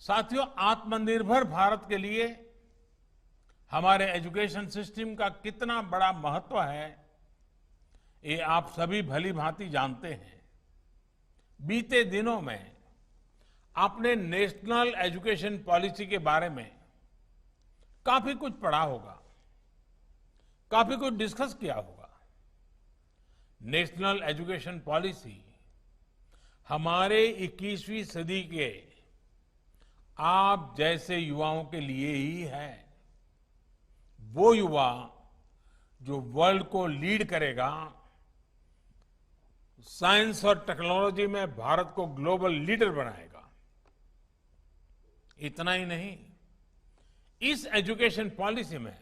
साथियों, आत्मनिर्भर भारत के लिए हमारे एजुकेशन सिस्टम का कितना बड़ा महत्व है, ये आप सभी भली भांति जानते हैं। बीते दिनों में आपने नेशनल एजुकेशन पॉलिसी के बारे में काफी कुछ पढ़ा होगा, काफी कुछ डिस्कस किया होगा। नेशनल एजुकेशन पॉलिसी हमारे 21वीं सदी के आप जैसे युवाओं के लिए ही है। वो युवा जो वर्ल्ड को लीड करेगा, साइंस और टेक्नोलॉजी में भारत को ग्लोबल लीडर बनाएगा। इतना ही नहीं, इस एजुकेशन पॉलिसी में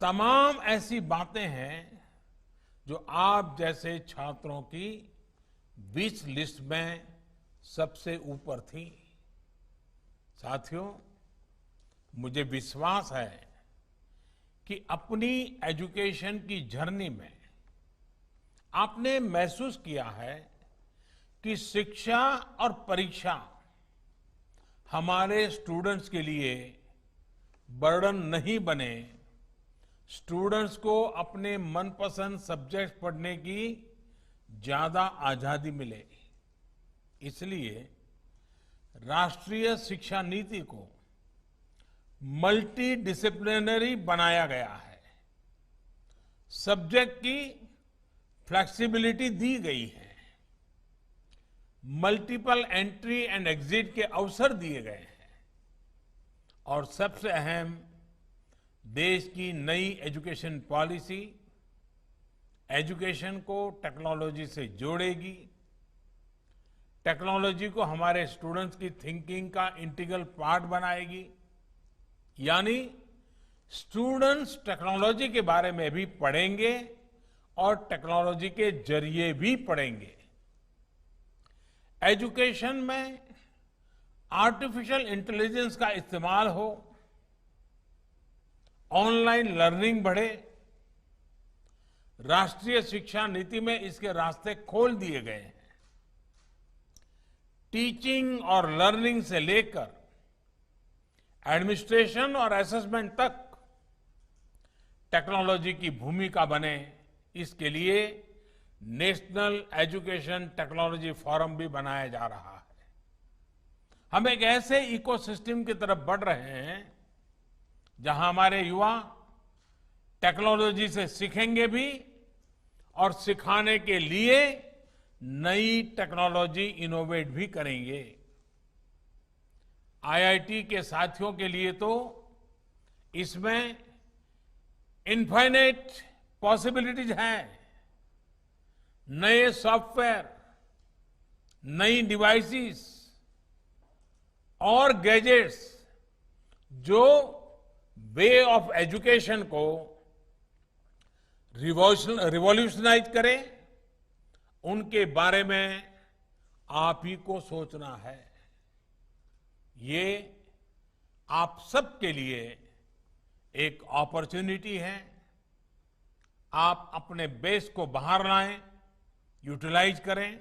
तमाम ऐसी बातें हैं जो आप जैसे छात्रों की विश लिस्ट में सबसे ऊपर थी। साथियों, मुझे विश्वास है कि अपनी एजुकेशन की जर्नी में आपने महसूस किया है कि शिक्षा और परीक्षा हमारे स्टूडेंट्स के लिए बर्डन नहीं बने, स्टूडेंट्स को अपने मनपसंद सब्जेक्ट पढ़ने की ज्यादा आजादी मिले। इसलिए राष्ट्रीय शिक्षा नीति को मल्टी डिसिप्लिनरी बनाया गया है। सब्जेक्ट की फ्लेक्सिबिलिटी दी गई है, मल्टीपल एंट्री एंड एग्जिट के अवसर दिए गए हैं और सबसे अहम, देश की नई एजुकेशन पॉलिसी एजुकेशन को टेक्नोलॉजी से जोड़ेगी, टेक्नोलॉजी को हमारे स्टूडेंट्स की थिंकिंग का इंटीग्रल पार्ट बनाएगी। यानी स्टूडेंट्स टेक्नोलॉजी के बारे में भी पढ़ेंगे और टेक्नोलॉजी के जरिए भी पढ़ेंगे। एजुकेशन में आर्टिफिशियल इंटेलिजेंस का इस्तेमाल हो, ऑनलाइन लर्निंग बढ़े। राष्ट्रीय शिक्षा नीति में इसके रास्ते खोल दिए गए हैं। टीचिंग और लर्निंग से लेकर एडमिनिस्ट्रेशन और असेसमेंट तक टेक्नोलॉजी की भूमिका बने, इसके लिए नेशनल एजुकेशन टेक्नोलॉजी फोरम भी बनाया जा रहा है। हम एक ऐसे इकोसिस्टम की तरफ बढ़ रहे हैं जहां हमारे युवा टेक्नोलॉजी से सीखेंगे भी और सिखाने के लिए नई टेक्नोलॉजी इनोवेट भी करेंगे। आईआईटी के साथियों के लिए तो इसमें इनफाइनाइट पॉसिबिलिटीज हैं। नए सॉफ्टवेयर, नई डिवाइसेस और गैजेट्स जो वे ऑफ एजुकेशन को रिवॉल्यूशनाइज करें, उनके बारे में आप ही को सोचना है। ये आप सबके लिए एक अपॉर्चुनिटी है। आप अपने बेस को बाहर लाएं, यूटिलाइज करें